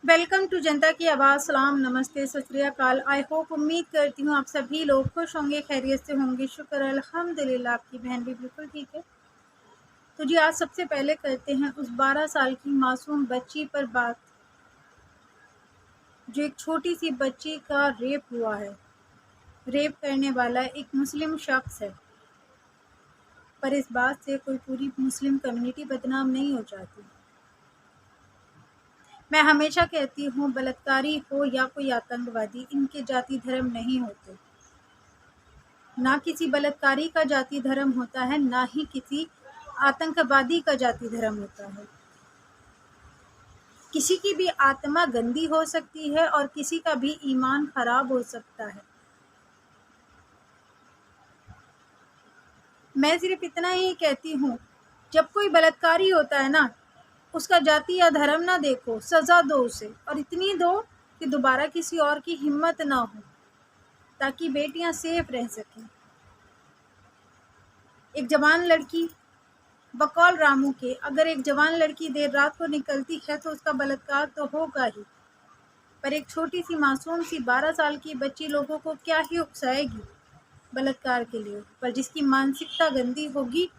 Welcome to जनता की आवाज़। सलाम, नमस्ते, सत श्री अकाल। आई होप, उम्मीद करती हूँ आप सभी लोग खुश होंगे, खैरियत से होंगे। शुक्र अल्हम्दुलिल्लाह, आपकी बहन भी बिल्कुल ठीक है। तो जी, आज सबसे पहले करते हैं उस 12 साल की मासूम बच्ची पर बात, जो एक छोटी सी बच्ची का रेप हुआ है। रेप करने वाला एक मुस्लिम शख्स है, पर इस बात से कोई पूरी मुस्लिम कम्युनिटी बदनाम नहीं हो जाती। मैं हमेशा कहती हूँ, बलात्कारी हो या कोई आतंकवादी, इनके जाति धर्म नहीं होते। ना किसी बलात्कारी का जाति धर्म होता है, ना ही किसी आतंकवादी का जाति धर्म होता है। किसी की भी आत्मा गंदी हो सकती है और किसी का भी ईमान खराब हो सकता है। मैं सिर्फ इतना ही कहती हूँ, जब कोई बलात्कारी होता है ना, उसका जाति या धर्म ना देखो, सजा दो उसे, और इतनी दो कि दोबारा किसी और की हिम्मत ना हो, ताकि बेटियां सेफ रह सकें। एक जवान लड़की, बकौल रामू के, अगर एक जवान लड़की देर रात को निकलती है तो उसका बलात्कार तो होगा ही, पर एक छोटी सी मासूम सी 12 साल की बच्ची लोगों को क्या ही उकसाएगी बलात्कार के लिए। पर जिसकी मानसिकता गंदी होगी,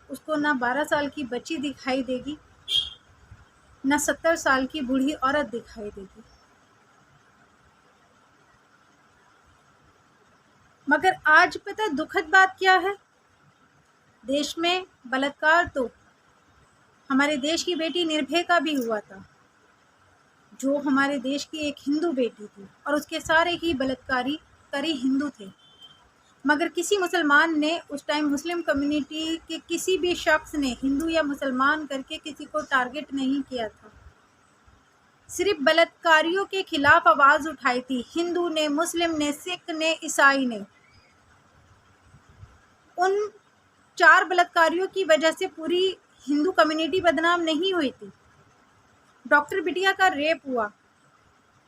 उसको ना 12 साल की बच्ची दिखाई देगी, ना 70 साल की बूढ़ी औरत दिखाई देगी। मगर आज पता दुखद बात क्या है, देश में बलात्कार तो हमारे देश की बेटी निर्भया का भी हुआ था, जो हमारे देश की एक हिंदू बेटी थी, और उसके सारे ही बलात्कारी हिंदू थे। मगर किसी मुसलमान ने उस टाइम, मुस्लिम कम्युनिटी के किसी भी शख्स ने हिंदू या मुसलमान करके किसी को टारगेट नहीं किया था। सिर्फ बलात्कारियों के खिलाफ आवाज़ उठाई थी हिंदू ने, मुस्लिम ने, सिख ने, ईसाई ने। उन 4 बलात्कारियों की वजह से पूरी हिंदू कम्युनिटी बदनाम नहीं हुई थी। डॉक्टर बिटिया का रेप हुआ,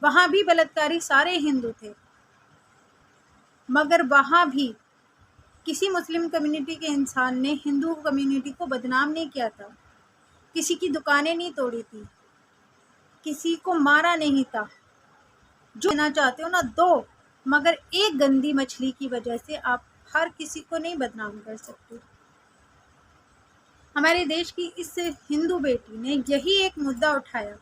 वहाँ भी बलात्कारी सारे हिंदू थे, मगर वहाँ भी किसी मुस्लिम कम्युनिटी के इंसान ने हिंदू कम्युनिटी को बदनाम नहीं किया था। किसी की दुकानें नहीं तोड़ी थी, किसी को मारा नहीं था। जो देना चाहते हो ना दो, मगर एक गंदी मछली की वजह से आप हर किसी को नहीं बदनाम कर सकते। हमारे देश की इस हिंदू बेटी ने यही एक मुद्दा उठाया।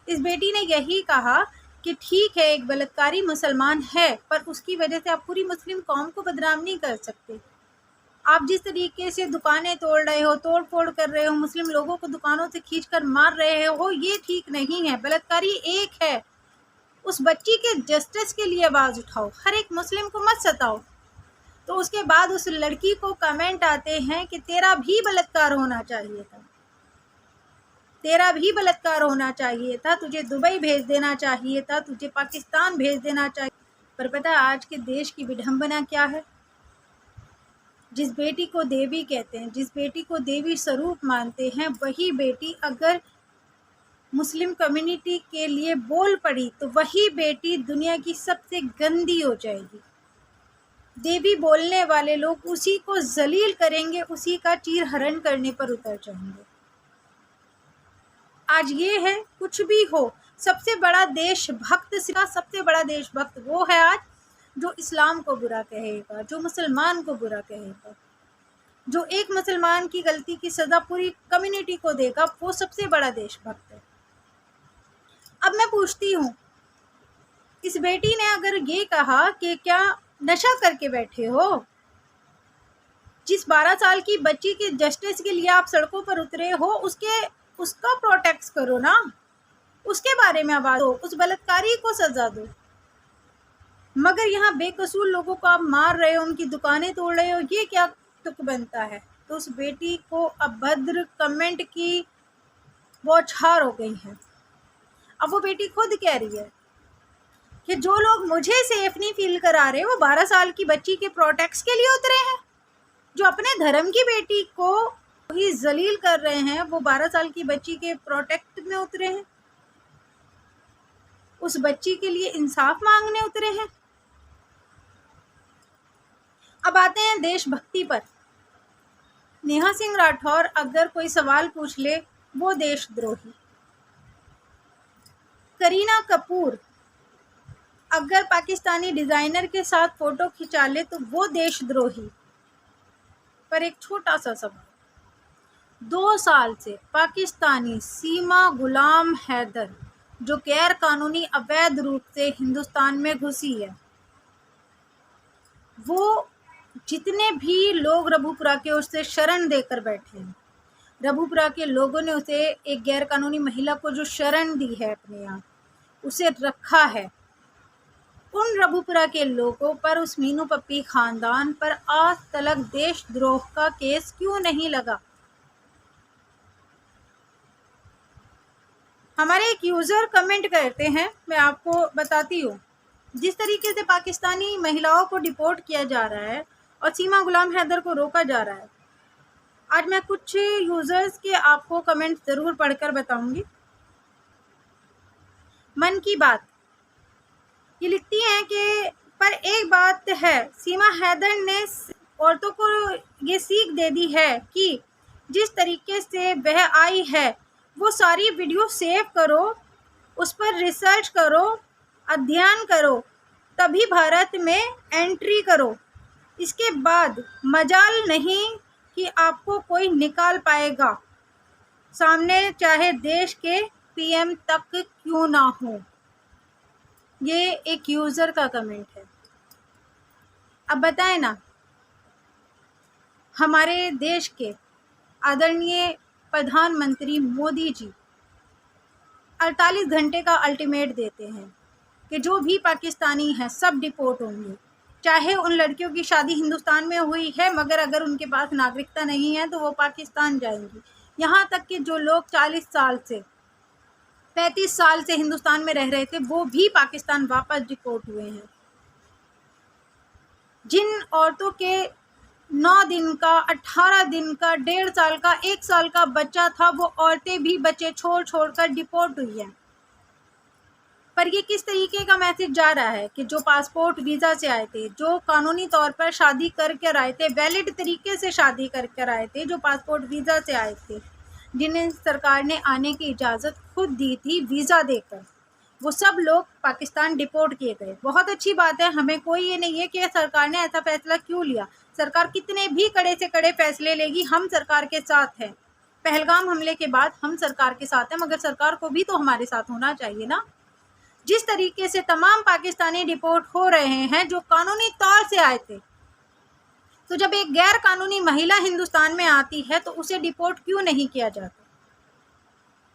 इस बेटी ने यही कहा कि ठीक है, एक बलात्कारी मुसलमान है, पर उसकी वजह से आप पूरी मुस्लिम कौम को बदनाम नहीं कर सकते। आप जिस तरीके से दुकानें तोड़ रहे हो, तोड़ फोड़ कर रहे हो, मुस्लिम लोगों को दुकानों से खींचकर मार रहे हो, ये ठीक नहीं है। बलात्कारी एक है, उस बच्ची के जस्टिस के लिए आवाज उठाओ, हर एक मुस्लिम को मत सताओ। तो उसके बाद उस लड़की को कमेंट आते हैं कि तेरा भी बलात्कार होना चाहिए था, तेरा भी बलात्कार होना चाहिए था, तुझे दुबई भेज देना चाहिए था, तुझे पाकिस्तान भेज देना चाहिए। पर पता है आज के देश की विडंबना क्या है? जिस बेटी को देवी कहते हैं, जिस बेटी को देवी स्वरूप मानते हैं, वही बेटी अगर मुस्लिम कम्युनिटी के लिए बोल पड़ी तो वही बेटी दुनिया की सबसे गंदी हो जाएगी। देवी बोलने वाले लोग उसी को जलील करेंगे, उसी का चीरहरण करने पर उतर जाएंगे। आज ये है, कुछ भी हो, सबसे बड़ा देशभक्त, सबसे बड़ा देशभक्त वो है आज जो इस्लाम को बुरा कहेगा, जो मुसलमान को बुरा कहेगा, जो एक मुसलमान की गलती की सजा पूरी कम्युनिटी को देगा, वो सबसे बड़ा देशभक्त है। अब मैं पूछती हूँ, इस बेटी ने अगर ये कहा कि क्या नशा करके बैठे हो? जिस 12 साल की बच्ची के जस्टिस के लिए आप सड़कों पर उतरे हो, उसका प्रोटेक्ट करो ना, उसके बारे में आवाज दो, उस बलात्कारी को सजा दो। मगर यहाँ बेकसूर लोगों को आप मार रहे हो, उनकी दुकानें तोड़ रहे हो, ये क्या तुक बनता है? तो उस बेटी को अभद्र कमेंट की बौछार हो गई है। अब वो बेटी खुद कह रही है कि जो लोग मुझे सेफ नहीं फील करा रहे, वो 12 साल की बच्ची के प्रोटेक्ट के लिए उतरे हैं। जो अपने धर्म की बेटी को ही जलील कर रहे हैं, वो 12 साल की बच्ची के प्रोटेक्ट में उतरे हैं, उस बच्ची के लिए इंसाफ मांगने उतरे हैं। अब आते हैं देशभक्ति पर। नेहा सिंह राठौर अगर कोई सवाल पूछ ले, वो देशद्रोही। करीना कपूर अगर पाकिस्तानी डिज़ाइनर के साथ फ़ोटो खिंचा ले तो वो देशद्रोही। पर एक छोटा सा सवाल, 2 साल से पाकिस्तानी सीमा गुलाम हैदर जो गैर कानूनी अवैध रूप से हिंदुस्तान में घुसी है, वो जितने भी लोग रबूपुरा के उससे शरण देकर बैठे हैं, रबूपुरा के लोगों ने उसे, एक गैर कानूनी महिला को जो शरण दी है अपने यहाँ, उसे रखा है, उन रबूपुरा के लोगों पर, उस मीनू पप्पी खानदान पर आज तक देशद्रोह का केस क्यों नहीं लगा? हमारे एक यूज़र कमेंट करते हैं, मैं आपको बताती हूँ, जिस तरीके से पाकिस्तानी महिलाओं को डिपोर्ट किया जा रहा है और सीमा गुलाम हैदर को रोका जा रहा है, आज मैं कुछ यूज़र्स के आपको कमेंट ज़रूर पढ़कर बताऊंगी। मन की बात ये लिखती हैं कि पर एक बात है, सीमा हैदर ने औरतों को ये सीख दे दी है कि जिस तरीके से वह आई है वो सारी वीडियो सेव करो, उस पर रिसर्च करो, अध्ययन करो, तभी भारत में एंट्री करो। इसके बाद मजाल नहीं कि आपको कोई निकाल पाएगा सामने, चाहे देश के पीएम तक क्यों ना हो। ये एक यूज़र का कमेंट है। अब बताएं ना, हमारे देश के आदरणीय प्रधानमंत्री मोदी जी 48 घंटे का अल्टीमेट देते हैं कि जो भी पाकिस्तानी हैं सब डिपोर्ट होंगे, चाहे उन लड़कियों की शादी हिंदुस्तान में हुई है मगर अगर उनके पास नागरिकता नहीं है तो वो पाकिस्तान जाएंगी। यहाँ तक कि जो लोग 40 साल से 35 साल से हिंदुस्तान में रह रहे थे वो भी पाकिस्तान वापस डिपोर्ट हुए हैं। जिन औरतों के 9 दिन का, 18 दिन का, 1.5 साल का, 1 साल का बच्चा था, वो औरतें भी बच्चे छोड़ कर डिपोर्ट हुई हैं। पर ये किस तरीके का मैसेज जा रहा है कि जो पासपोर्ट वीज़ा से आए थे, जो कानूनी तौर पर शादी करके आए थे, वैलिड तरीके से शादी करके आए थे, जो पासपोर्ट वीज़ा से आए थे, जिन्हें सरकार ने आने की इजाज़त खुद दी थी वीज़ा देकर, वो सब लोग पाकिस्तान डिपोर्ट किए गए। बहुत अच्छी बात है, हमें कोई ये नहीं है कि सरकार ने ऐसा फैसला क्यों लिया। सरकार कितने भी कड़े से कड़े फैसले लेगी, हम सरकार के साथ हैं। पहलगाम हमले के बाद हम सरकार के साथ हैं, मगर सरकार को भी तो हमारे साथ होना चाहिए ना। जिस तरीके से तमाम पाकिस्तानी डिपोर्ट हो रहे हैं जो कानूनी तौर से आए थे, तो जब एक गैर कानूनी महिला हिंदुस्तान में आती है तो उसे डिपोर्ट क्यों नहीं किया जाता,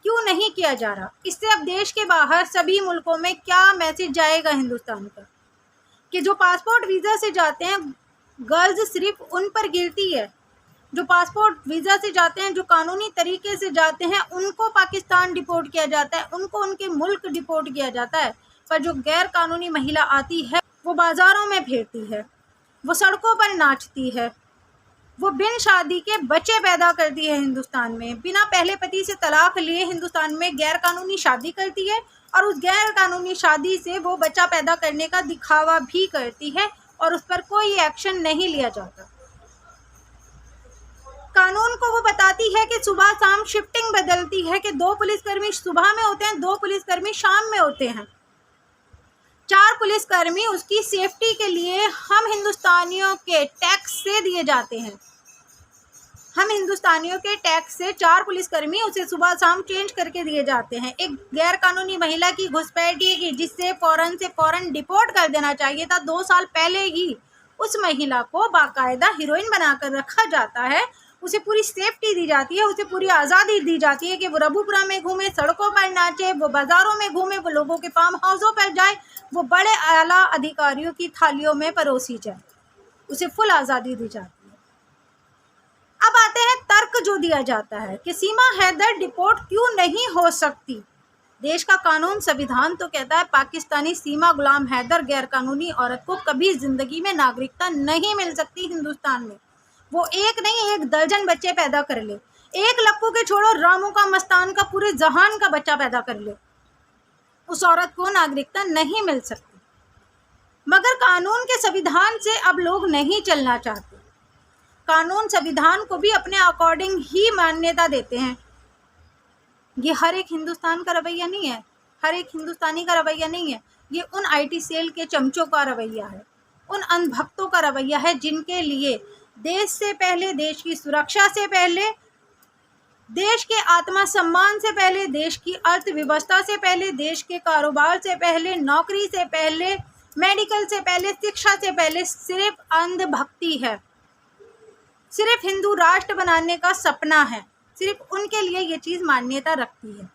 क्यों नहीं किया जा रहा? इससे अब देश के बाहर सभी मुल्कों में क्या मैसेज जाएगा हिंदुस्तान का कि जो पासपोर्ट वीज़ा से जाते हैं, गर्ल्स सिर्फ उन पर गिरती है। जो पासपोर्ट वीज़ा से जाते हैं, जो कानूनी तरीके से जाते हैं, उनको पाकिस्तान डिपोर्ट किया जाता है, उनको उनके मुल्क डिपोर्ट किया जाता है। पर जो गैर कानूनी महिला आती है वो बाज़ारों में फिरती है, वो सड़कों पर नाचती है, वो बिन शादी के बच्चे पैदा करती है हिंदुस्तान में, बिना पहले पति से तलाक लिए हिंदुस्तान में गैर कानूनी शादी करती है और उस गैर कानूनी शादी से वो बच्चा पैदा करने का दिखावा भी करती है और उस पर कोई एक्शन नहीं लिया जाता। कानून को वो बताती है कि सुबह शाम शिफ्टिंग बदलती है कि 2 पुलिसकर्मी सुबह में होते हैं, 2 पुलिसकर्मी शाम में होते हैं, 4 पुलिसकर्मी उसकी सेफ्टी के लिए हम हिंदुस्तानियों के टैक्स से दिए जाते हैं। हम हिंदुस्तानियों के टैक्स से 4 पुलिसकर्मी उसे सुबह शाम चेंज करके दिए जाते हैं। एक गैर कानूनी महिला की घुसपैठी की जिससे फ़ौरन डिपोर्ट कर देना चाहिए था, 2 साल पहले ही उस महिला को बाकायदा हीरोइन बनाकर रखा जाता है, उसे पूरी सेफ्टी दी जाती है, उसे पूरी आज़ादी दी जाती है कि वो रबूपुरा में घूमे, सड़कों पर नाचे, वो बाज़ारों में घूमे, वो लोगों के फार्म हाउसों पर जाए, वो बड़े आला अधिकारियों की थालियों में परोसी जाए, उसे फुल आज़ादी दी जाती है। अब आते हैं तर्क जो दिया जाता है कि सीमा हैदर डिपोर्ट क्यों नहीं हो सकती। देश का कानून, संविधान तो कहता है पाकिस्तानी सीमा गुलाम हैदर गैर कानूनी औरत को कभी ज़िंदगी में नागरिकता नहीं मिल सकती हिंदुस्तान में। वो एक नहीं 1 दर्जन बच्चे पैदा कर ले, 1 लप्पू के छोड़ो, रामू का, मस्तान का, पूरे जहान का बच्चा पैदा कर ले, उस औरत को नागरिकता नहीं मिल सकती। मगर कानून के संविधान से अब लोग नहीं चलना चाहते। कानून संविधान को भी अपने अकॉर्डिंग ही मान्यता देते हैं। ये हर एक हिंदुस्तान का रवैया नहीं है, हर एक हिंदुस्तानी का रवैया नहीं है, ये उन IT सेल के चमचों का रवैया है, उन अंधभक्तों का रवैया है जिनके लिए देश से पहले, देश की सुरक्षा से पहले, देश के आत्मा सम्मान से पहले, देश की अर्थव्यवस्था से पहले, देश के कारोबार से पहले, नौकरी से पहले, मेडिकल से पहले, शिक्षा से पहले सिर्फ अंधभक्ति है, सिर्फ हिंदू राष्ट्र बनाने का सपना है, सिर्फ उनके लिए ये चीज़ मान्यता रखती है।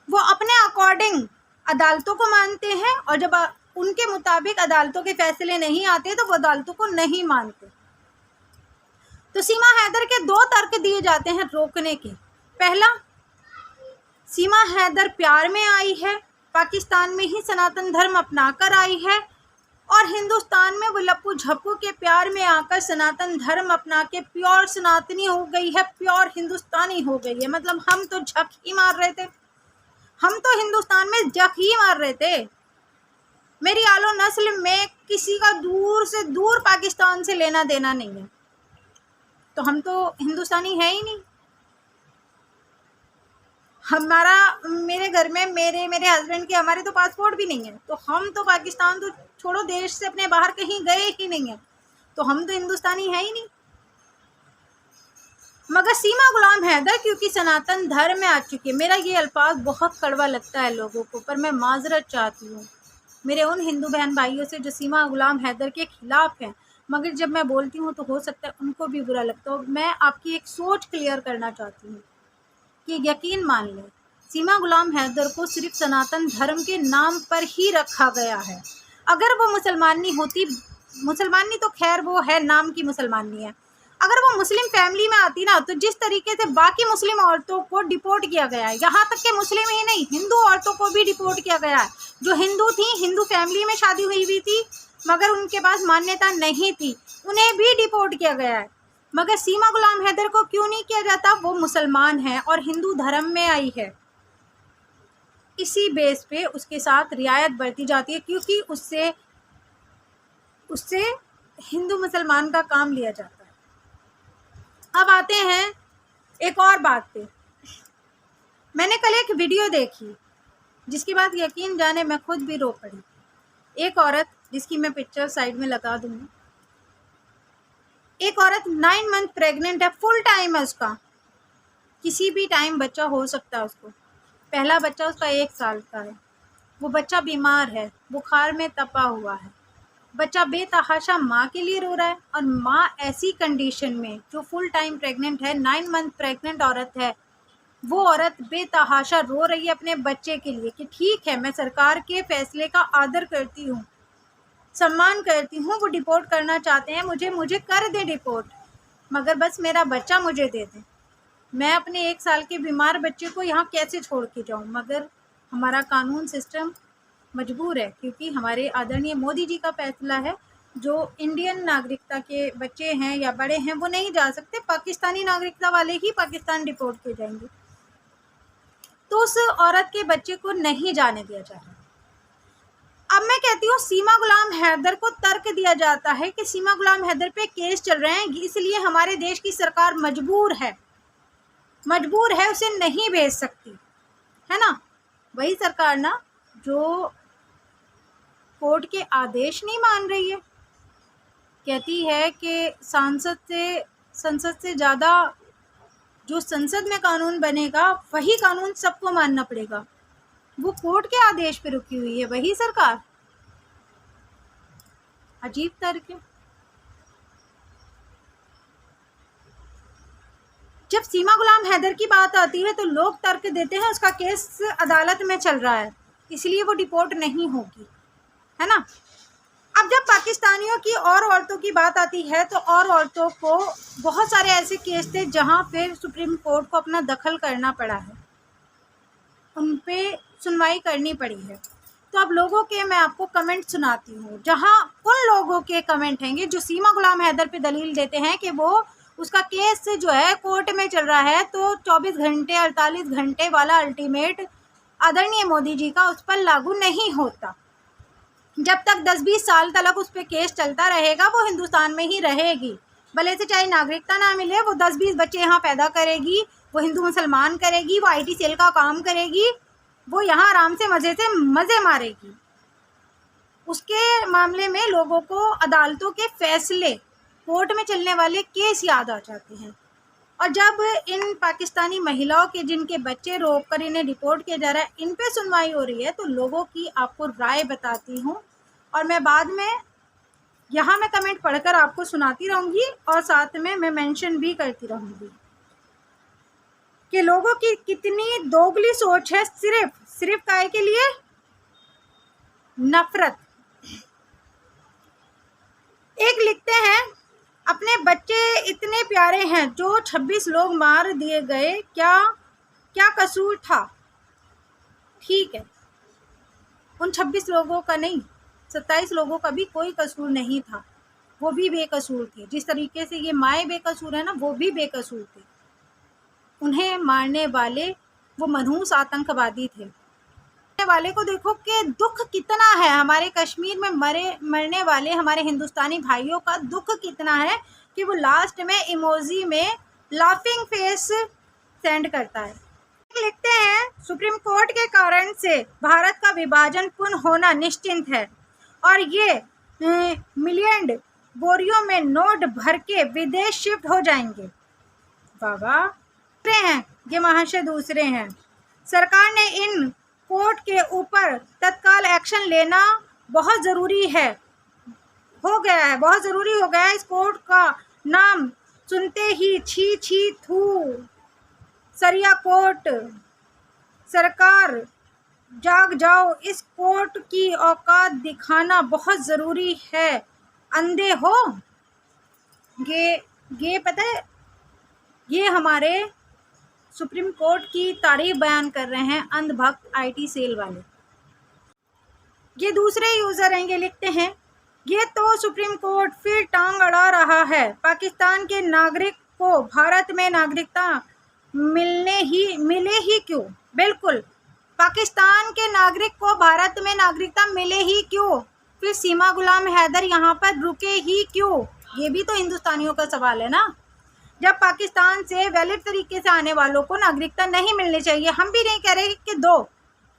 वो अपने अकॉर्डिंग अदालतों को मानते हैं और जब उनके मुताबिक अदालतों के फैसले नहीं आते तो वो अदालतों को नहीं मानते। तो सीमा हैदर के 2 तर्क दिए जाते हैं रोकने के। पहला, सीमा हैदर प्यार में आई है, पाकिस्तान में ही सनातन धर्म अपनाकर आई है और हिंदुस्तान में वो लप्पू झप्पू के प्यार में आकर सनातन धर्म अपना के प्योर सनातनी हो गई है, प्योर हिंदुस्तानी हो गई है। मतलब हम तो झक ही मार रहे थे, हम तो हिंदुस्तान में जख ही मार रहे थे। मेरी आलो नस्ल में किसी का दूर से दूर पाकिस्तान से लेना देना नहीं है, तो हम तो हिंदुस्तानी है ही नहीं। हमारा, मेरे घर में मेरे हस्बैंड के, हमारे तो पासपोर्ट भी नहीं है, तो हम तो पाकिस्तान तो छोड़ो, देश से अपने बाहर कहीं गए ही नहीं है, तो हम तो हिंदुस्तानी है ही नहीं। मगर सीमा गुलाम हैदर क्योंकि सनातन धर्म में आ चुकी है, मेरा ये अल्फाज बहुत कड़वा लगता है लोगों को, पर मैं माजरत चाहती हूँ मेरे उन हिंदू बहन भाइयों से जो सीमा गुलाम हैदर के खिलाफ हैं, मगर जब मैं बोलती हूँ तो हो सकता है उनको भी बुरा लगता हो। मैं आपकी एक सोच क्लियर करना चाहती हूँ कि यकीन मान लें, सीमा गुलाम हैदर को सिर्फ सनातन धर्म के नाम पर ही रखा गया है। अगर वो मुसलमानी होती, मुसलमानी तो खैर वो है, नाम की मुसलमानी है, अगर वो मुस्लिम फैमिली में आती ना, तो जिस तरीके से बाकी मुस्लिम औरतों को डिपोर्ट किया गया है, यहाँ तक कि मुस्लिम ही नहीं हिंदू औरतों को भी डिपोर्ट किया गया है, जो हिंदू थी, हिंदू फैमिली में शादी हुई थी मगर उनके पास मान्यता नहीं थी, उन्हें भी डिपोर्ट किया गया है। मगर सीमा गुलाम हैदर को क्यों नहीं किया जाता? वो मुसलमान है और हिंदू धर्म में आई है, इसी बेस पे उसके साथ रियायत बरती जाती है, क्योंकि उससे हिंदू मुसलमान का काम लिया जाता है। अब आते हैं एक और बात पे। मैंने कल एक वीडियो देखी जिसकी बात यकीन जाने मैं खुद भी रो पड़ी। एक औरत, जिसकी मैं पिक्चर साइड में लगा दूँगी, एक औरत 9 मंथ प्रेग्नेंट है, फुल टाइम है उसका, किसी भी टाइम बच्चा हो सकता है उसको। पहला बच्चा उसका 1 साल का है, वो बच्चा बीमार है, बुखार में तपा हुआ है, बच्चा बेतहाशा माँ के लिए रो रहा है और माँ ऐसी कंडीशन में जो फुल टाइम प्रेग्नेंट है, 9 मंथ प्रेग्नेंट औरत है, वो औरत बेतहाशा रो रही है अपने बच्चे के लिए कि ठीक है, मैं सरकार के फैसले का आदर करती हूँ, सम्मान करती हूँ, वो डिपोर्ट करना चाहते हैं मुझे कर दे डिपोर्ट, मगर बस मेरा बच्चा मुझे दे दे। मैं अपने 1 साल के बीमार बच्चे को यहाँ कैसे छोड़ के जाऊँ? मगर हमारा कानून सिस्टम मजबूर है, क्योंकि हमारे आदरणीय मोदी जी का फैसला है, जो इंडियन नागरिकता के बच्चे हैं या बड़े हैं वो नहीं जा सकते, पाकिस्तानी नागरिकता वाले ही पाकिस्तान डिपोर्ट किए जाएंगे। तो उस औरत के बच्चे को नहीं जाने दिया जा रहा। अब मैं कहती हूँ, सीमा गुलाम हैदर को तर्क दिया जाता है कि सीमा गुलाम हैदर पे केस चल रहे हैं, इसलिए हमारे देश की सरकार मजबूर है उसे नहीं भेज सकती, है ना। वही सरकार ना जो कोर्ट के आदेश नहीं मान रही है, कहती है कि संसद से ज़्यादा जो संसद में कानून बनेगा वही कानून सबको मानना पड़ेगा, वो कोर्ट के आदेश पे रुकी हुई है वही सरकार। अजीब तर्क है। जब सीमा गुलाम हैदर की बात आती है तो लोग तर्क देते हैं उसका केस अदालत में चल रहा है, इसलिए वो डिपोर्ट नहीं होगी, है ना। अब जब पाकिस्तानियों की और औरतों की बात आती है तो और औरतों को बहुत सारे ऐसे केस थे जहां फिर सुप्रीम कोर्ट को अपना दखल करना पड़ा है, उन पे सुनवाई करनी पड़ी है। तो अब लोगों के मैं आपको कमेंट सुनाती हूँ, जहां उन लोगों के कमेंट हैंगे जो सीमा गुलाम हैदर पे दलील देते हैं कि वो उसका केस जो है कोर्ट में चल रहा है, तो 24 घंटे 48 घंटे वाला अल्टीमेट आदरणीय मोदी जी का उस पर लागू नहीं होता। जब तक 10-20 साल तक उस पर केस चलता रहेगा वो हिंदुस्तान में ही रहेगी, भले से चाहे नागरिकता ना मिले, वो 10-20 बच्चे यहाँ पैदा करेगी, वो हिंदू मुसलमान करेगी, वो IT सेल का काम करेगी, वो यहाँ आराम से मज़े मारेगी। उसके मामले में लोगों को अदालतों के फैसले, कोर्ट में चलने वाले केस याद आ जाते हैं। और जब इन पाकिस्तानी महिलाओं के जिनके बच्चे रोक कर इन्हें डिपोर्ट किया जा रहा है, इन पे सुनवाई हो रही है, तो लोगों की आपको राय बताती हूँ और मैं बाद में यहाँ मैं कमेंट पढ़कर आपको सुनाती रहूँगी और साथ में मैं मेंशन भी करती रहूँगी कि लोगों की कितनी दोगली सोच है सिर्फ काय के लिए, नफरत। एक लिखते हैं, अपने बच्चे इतने प्यारे हैं जो 26 लोग मार दिए गए, क्या कसूर था? ठीक है, उन 26 लोगों का नहीं, 27 लोगों का भी कोई कसूर नहीं था, वो भी बेकसूर थे। जिस तरीके से ये माएँ बेकसूर है ना, वो भी बेकसूर थे। उन्हें मारने वाले वो मनहूस आतंकवादी थे। मरने वाले को देखो कि दुख कितना है, हमारे कश्मीर में मरने वाले हमारे हिंदुस्तानी भाइयों का दुख कितना है कि वो लास्ट में इमोजी में लाफिंग फेस सेंड करता है। लिखते हैं, सुप्रीम कोर्ट के कारण से भारत का विभाजन पुनः होना निश्चित है और ये मिलियन बोरियों में नोट भर के विदेश शिफ्ट हो जाएंगे। बाबा हैं ये महाशय, दूसरे हैं। सरकार ने इन कोर्ट के ऊपर तत्काल एक्शन लेना बहुत ज़रूरी है, बहुत ज़रूरी हो गया है। इस कोर्ट का नाम सुनते ही छी छी थू, सरिया कोर्ट। सरकार जाग जाओ, इस कोर्ट की औकात दिखाना बहुत ज़रूरी है। अंधे हो? ये पता है, ये हमारे सुप्रीम कोर्ट की तारीफ बयान कर रहे हैं अंधभक्त IT सेल वाले। ये दूसरे यूज़र हैं, ये लिखते हैं, ये तो सुप्रीम कोर्ट फिर टांग अड़ा रहा है। पाकिस्तान के नागरिक को भारत में नागरिकता मिले ही क्यों? बिल्कुल, पाकिस्तान के नागरिक को भारत में नागरिकता मिले ही क्यों? फिर सीमा गुलाम हैदर यहाँ पर रुके ही क्यों? ये भी तो हिंदुस्तानियों का सवाल है ना। जब पाकिस्तान से वैलिड तरीके से आने वालों को नागरिकता नहीं मिलनी चाहिए, हम भी नहीं कह रहे कि दो,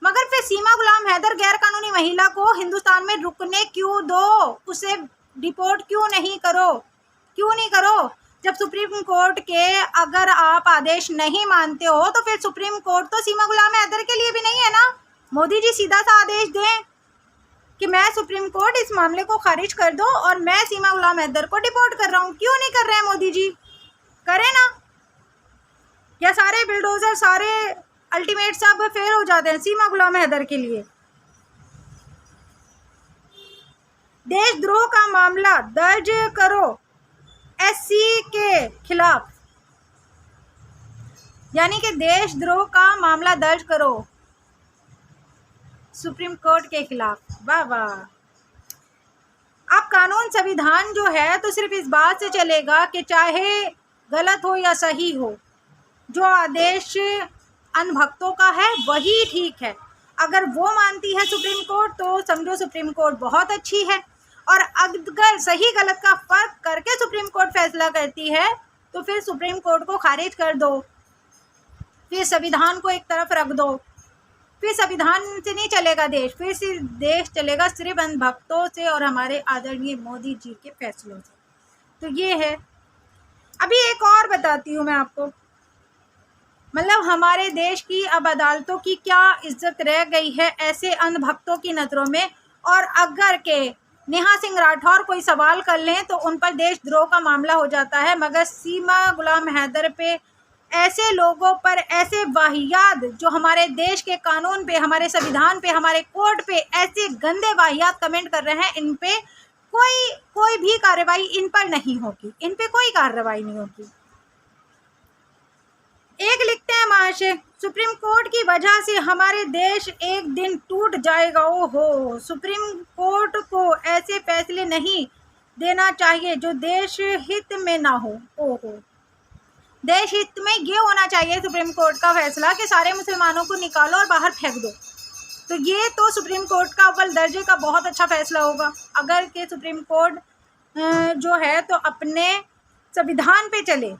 मगर फिर सीमा गुलाम हैदर गैर कानूनी महिला को हिंदुस्तान में रुकने क्यों दो? उसे डिपोर्ट क्यों नहीं करो? जब सुप्रीम कोर्ट के अगर आप आदेश नहीं मानते हो तो फिर सुप्रीम कोर्ट तो सीमा गुलाम हैदर के लिए भी नहीं है ना। मोदी जी सीधा सा आदेश दें कि मैं सुप्रीम कोर्ट इस मामले को खारिज कर दो और मैं सीमा गुलाम हैदर को डिपोर्ट कर रहा हूँ। क्यों नहीं कर रहे हैं मोदी जी? करें ना। या सारे बिल्डोजर, सारे अल्टीमेट सब फेल हो जाते हैं सीमा गुलाम हैदर के लिए। देशद्रोह का मामला दर्ज करो SC के खिलाफ, यानी कि देशद्रोह का मामला दर्ज करो सुप्रीम कोर्ट के खिलाफ। वाह वाह। अब कानून संविधान जो है तो सिर्फ इस बात से चलेगा कि चाहे गलत हो या सही हो, जो आदेश अनभक्तों का है वही ठीक है। अगर वो मानती है सुप्रीम कोर्ट तो समझो सुप्रीम कोर्ट बहुत अच्छी है, और अगर सही गलत का फर्क करके सुप्रीम कोर्ट फैसला करती है तो फिर सुप्रीम कोर्ट को खारिज कर दो, फिर संविधान को एक तरफ रख दो। फिर संविधान से नहीं चलेगा देश, फिर सिर्फ देश चलेगा सिर्फ अनभक्तों से और हमारे आदरणीय मोदी जी के फैसलों से। तो ये है। अभी एक और बताती हूँ मैं आपको, मतलब हमारे देश की अब अदालतों की क्या इज्जत रह गई है ऐसे अंधभक्तों की नज़रों में। और अगर के नेहा सिंह राठौर कोई सवाल कर लें तो उन पर देशद्रोह का मामला हो जाता है, मगर सीमा गुलाम हैदर पे, ऐसे लोगों पर, ऐसे वाहियात जो हमारे देश के कानून पे, हमारे संविधान पे, हमारे कोर्ट पे ऐसे गंदे वाहियात कमेंट कर रहे हैं, इन पे कोई भी कार्रवाई इन पर नहीं होगी, इन पे कोई कार्रवाई नहीं होगी। एक लिखते हैं महाशय, सुप्रीम कोर्ट की वजह से हमारे देश एक दिन टूट जाएगा। ओहो, सुप्रीम कोर्ट को ऐसे फैसले नहीं देना चाहिए जो देश हित में ना हो। ओहो, देश हित में ये होना चाहिए सुप्रीम कोर्ट का फैसला कि सारे मुसलमानों को निकालो और बाहर फेंक दो। तो ये तो सुप्रीम कोर्ट का अव्वल दर्जे का बहुत अच्छा फैसला होगा अगर के सुप्रीम कोर्ट जो है तो अपने संविधान पे चले,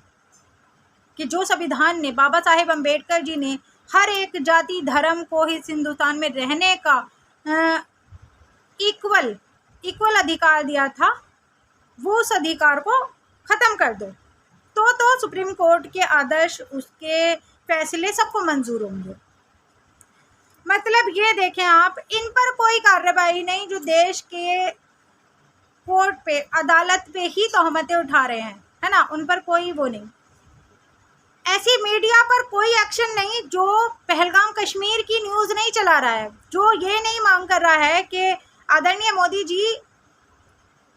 कि जो संविधान ने बाबा साहेब अम्बेडकर जी ने हर एक जाति धर्म को इस हिंदुस्तान में रहने का इक्वल अधिकार दिया था, वो उस अधिकार को ख़त्म कर दो तो सुप्रीम कोर्ट के आदर्श, उसके फैसले सबको मंजूर होंगे। मतलब ये देखें आप, इन पर कोई कार्रवाई नहीं जो देश के कोर्ट पे, अदालत पे ही तोहमतें उठा रहे हैं, है ना, उन पर कोई वो नहीं। ऐसी मीडिया पर कोई एक्शन नहीं जो पहलगाम कश्मीर की न्यूज़ नहीं चला रहा है, जो ये नहीं मांग कर रहा है कि आदरणीय मोदी जी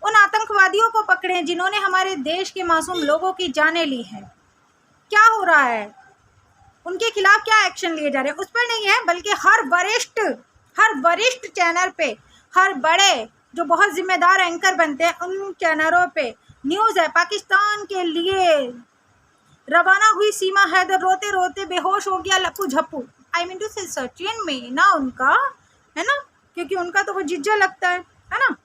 उन आतंकवादियों को पकड़ें जिन्होंने हमारे देश के मासूम लोगों की जानें ली हैं। क्या हो रहा है, उनके खिलाफ क्या एक्शन लिए जा रहे हैं, उस पर नहीं है, बल्कि हर वरिष्ठ चैनल पे, हर बड़े जो बहुत जिम्मेदार एंकर बनते हैं उन चैनलों पे न्यूज़ है। पाकिस्तान के लिए रवाना हुई सीमा हैदर रोते रोते बेहोश हो गया लप्पू झप्पू। आई मीन टू से सचिन में ना उनका, है ना, क्योंकि उनका तो वो जिज्जा लगता है ना।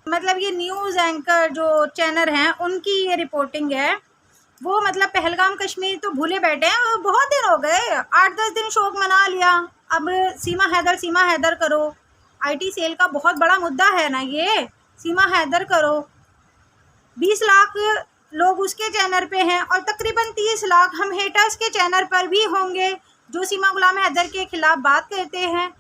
मतलब ये न्यूज़ एंकर जो चैनल हैं उनकी ये रिपोर्टिंग है। वो मतलब पहलगाम कश्मीर तो भूले बैठे हैं, बहुत दिन हो गए, 8-10 दिन शोक मना लिया, अब सीमा हैदर करो। आईटी सेल का बहुत बड़ा मुद्दा है ना ये, सीमा हैदर करो। 20 लाख लोग उसके चैनल पे हैं और तकरीबन 30 लाख हम हेटर्स के चैनल पर भी होंगे जो सीमा गुलाम हैदर के खिलाफ बात करते हैं।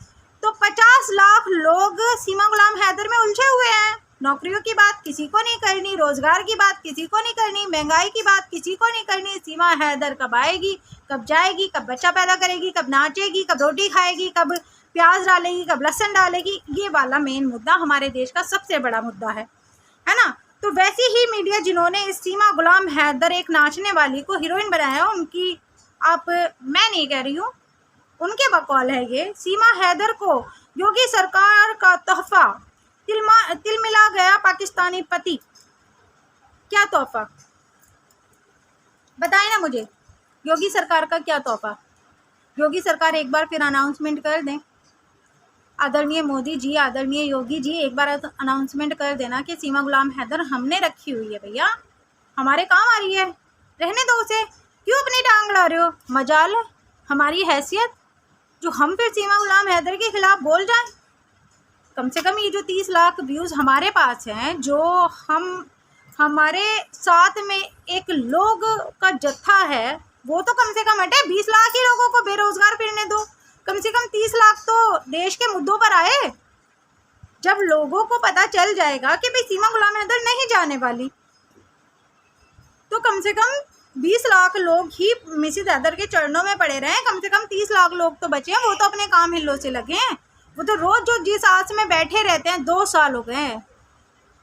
तो 50 लाख लोग सीमा गुलाम हैदर में उलझे हुए हैं। नौकरियों की बात किसी को नहीं करनी, रोजगार की बात किसी को नहीं करनी, महंगाई की बात किसी को नहीं करनी। सीमा हैदर कब आएगी, कब जाएगी, कब बच्चा पैदा करेगी, कब नाचेगी, कब रोटी खाएगी, कब प्याज डालेगी, कब लहसुन डालेगी, ये वाला मेन मुद्दा हमारे देश का सबसे बड़ा मुद्दा है ना। तो वैसी ही मीडिया जिन्होंने इस सीमा गुलाम हैदर एक नाचने वाली को हीरोइन बनाया, उनकी मैं नहीं कह रही हूँ, उनके बकौल है ये। सीमा हैदर को योगी सरकार का तोहफा, तिल मिला गया पाकिस्तानी पति। क्या तोहफा बताए ना मुझे, योगी सरकार का क्या तोहफा। योगी सरकार एक बार फिर अनाउंसमेंट कर दें, आदरणीय मोदी जी, आदरणीय योगी जी, एक बार अनाउंसमेंट कर देना कि सीमा गुलाम हैदर हमने रखी हुई है भैया, हमारे काम आ रही है, रहने दो उसे, क्यों अपनी टांग ला रहे हो। मजाल है हमारी हैसियत जो हम फिर सीमा गुलाम हैदर के खिलाफ बोल जाएं। कम से कम ये जो 30 लाख व्यूज़ हमारे पास हैं, जो हमारे साथ में एक लोग का जत्था है, वो तो कम से कम हटे। 20 लाख ही लोगों को बेरोजगार फिरने दो, कम से कम 30 लाख तो देश के मुद्दों पर आए। जब लोगों को पता चल जाएगा कि भाई सीमा गुलाम हैदर नहीं जाने वाली, तो कम से कम 20 लाख लोग ही मिसेस हैदर के चरणों में पड़े रहे। कम से कम 30 लाख लोग तो बचे हैं, वो तो अपने काम हिल्लों से लगे हैं। वो तो रोज जो जिस आस में बैठे रहते हैं, 2 साल हो गए हैं,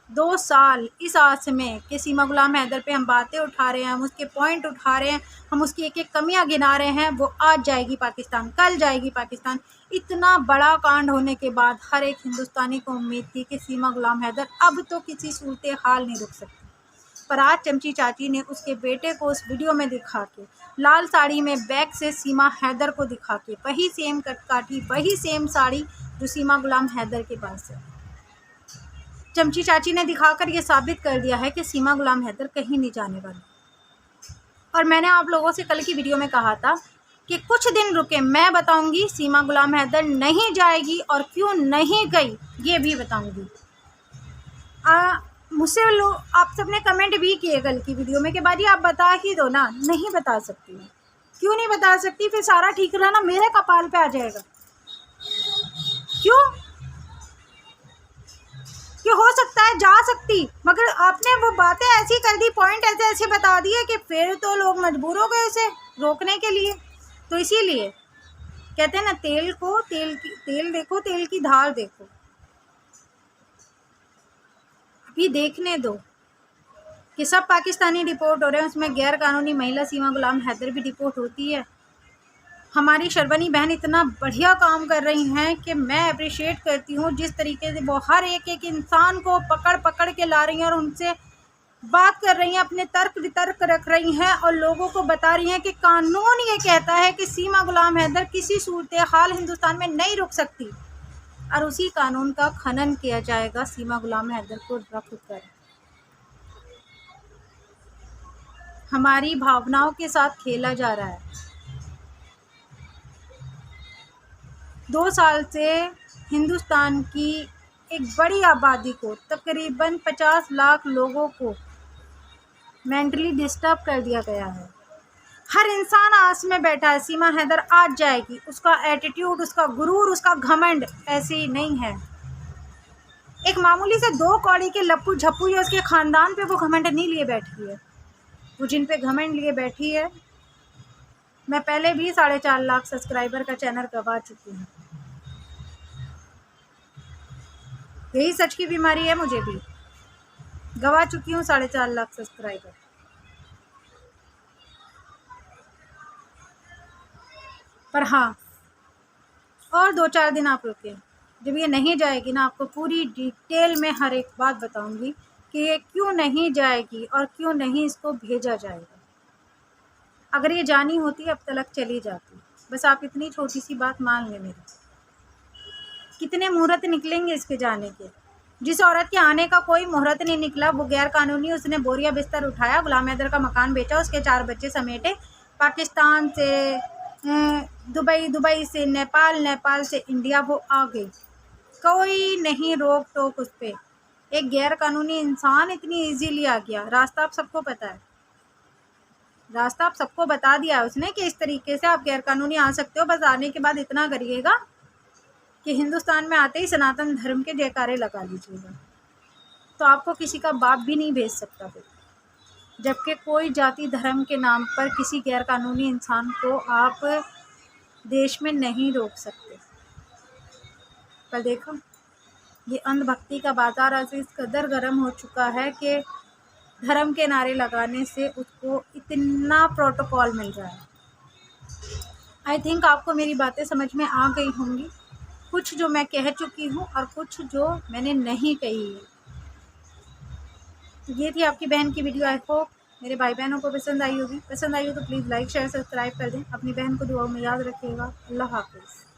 2 साल इस आस में कि सीमा गुलाम हैदर पे हम बातें उठा रहे हैं, हम उसके पॉइंट उठा रहे हैं, हम उसकी एक एक कमियां गिना रहे हैं। वो आज जाएगी पाकिस्तान, कल जाएगी पाकिस्तान। इतना बड़ा कांड होने के बाद हर एक हिंदुस्तानी को उम्मीद थी कि सीमा गुलाम हैदर अब तो किसी सूरत हाल नहीं रुक सकती। पर आज चमची चाची ने उसके बेटे को उस वीडियो में दिखा के, लाल साड़ी में बैक से सीमा हैदर को दिखा के, वही सेम कटकाठी, वही सेम साड़ी जो सीमा गुलाम हैदर के पास है, चमची चाची ने दिखाकर ये साबित कर दिया है कि सीमा गुलाम हैदर कहीं नहीं जाने वाली। और मैंने आप लोगों से कल की वीडियो में कहा था कि कुछ दिन रुके, मैं बताऊंगी सीमा गुलाम हैदर नहीं जाएगी और क्यों नहीं गई, ये भी बताऊंगी। मुझसे लोग, आप सबने कमेंट भी किए कल की वीडियो में कि बाजी आप बता ही दो ना। नहीं बता सकती, क्यों नहीं बता सकती, फिर सारा ठीक रहना मेरे कपाल पे आ जाएगा। क्यों कि हो सकता है जा सकती, मगर आपने वो बातें ऐसी कर दी, पॉइंट ऐसे बता दिए कि फिर तो लोग मजबूर हो गए उसे रोकने के लिए। तो इसीलिए कहते हैं ना, तेल देखो, तेल की धार देखो। अभी देखने दो कि सब पाकिस्तानी डिपोर्ट हो रहे हैं, उसमें गैर कानूनी महिला सीमा गुलाम हैदर भी डिपोर्ट होती है। हमारी शर्वनी बहन इतना बढ़िया काम कर रही हैं कि मैं अप्रिशिएट करती हूँ जिस तरीके से वो हर एक इंसान को पकड़ के ला रही हैं और उनसे बात कर रही हैं, अपने तर्क वितर्क रख रही हैं और लोगों को बता रही हैं कि कानून ये कहता है कि सीमा गुलाम हैदर किसी सूरत हाल हिंदुस्तान में नहीं रुक सकती, और उसी कानून का खनन किया जाएगा सीमा गुलाम हैदर को रख कर। हमारी भावनाओं के साथ खेला जा रहा है। 2 साल से हिंदुस्तान की एक बड़ी आबादी को, तकरीबन 50 लाख लोगों को मेंटली डिस्टर्ब कर दिया गया है। हर इंसान आस में बैठा है सीमा हैदर आज जाएगी। उसका एटीट्यूड, उसका गुरूर, उसका घमंड ऐसे ही नहीं है। एक मामूली से 2 कौड़ी के लप्पू झप्पू या उसके ख़ानदान पे वो घमंड नहीं लिए बैठी है। वो जिन पे घमंड लिए बैठी है, मैं पहले भी 4.5 लाख सब्सक्राइबर का चैनल गवा चुकी हूँ। यही सच की बीमारी है, मुझे भी गवा चुकी हूँ 4.5 लाख सब्सक्राइबर। पर हाँ, और 2-4 दिन आप रुके, जब ये नहीं जाएगी ना, आपको पूरी डिटेल में हर एक बात बताऊंगी कि ये क्यों नहीं जाएगी और क्यों नहीं इसको भेजा जाएगा। अगर ये जानी होती अब तक चली जाती। बस आप इतनी छोटी सी बात मान लें मेरी। कितने मुहूर्त निकलेंगे इसके जाने के। जिस औरत के आने का कोई मुहूर्त नहीं निकला, वो गैर कानूनी, उसने बोरिया बिस्तर उठाया, गुलाम हैदर का मकान बेचा, उसके 4 बच्चे समेटे, पाकिस्तान से दुबई से नेपाल, नेपाल से इंडिया वो आ गई। कोई नहीं रोक टोक उस पर। एक गैर कानूनी इंसान इतनी इजीली आ गया। रास्ता आप सबको पता है, रास्ता आप सबको बता दिया है उसने कि इस तरीके से आप गैर कानूनी आ सकते हो। बस आने के बाद इतना करिएगा कि हिंदुस्तान में आते ही सनातन धर्म के जयकारे लगा लीजिएगा, तो आपको किसी का बाप भी नहीं भेज सकता फिर। जबकि कोई जाति धर्म के नाम पर किसी गैर कानूनी इंसान को आप देश में नहीं रोक सकते। पर देखो, ये अंधभक्ति का बाजार आज इस कदर गर्म हो चुका है कि धर्म के नारे लगाने से उसको इतना प्रोटोकॉल मिल रहा है। आई थिंक आपको मेरी बातें समझ में आ गई होंगी, कुछ जो मैं कह चुकी हूँ और कुछ जो मैंने नहीं कही है। ये थी आपकी बहन की वीडियो। आई होप मेरे भाई बहनों को पसंद आई होगी। पसंद आई हो तो प्लीज़ लाइक शेयर सब्सक्राइब कर दें। अपनी बहन को दुआओं में याद रखिएगा। अल्लाह हाफिज़।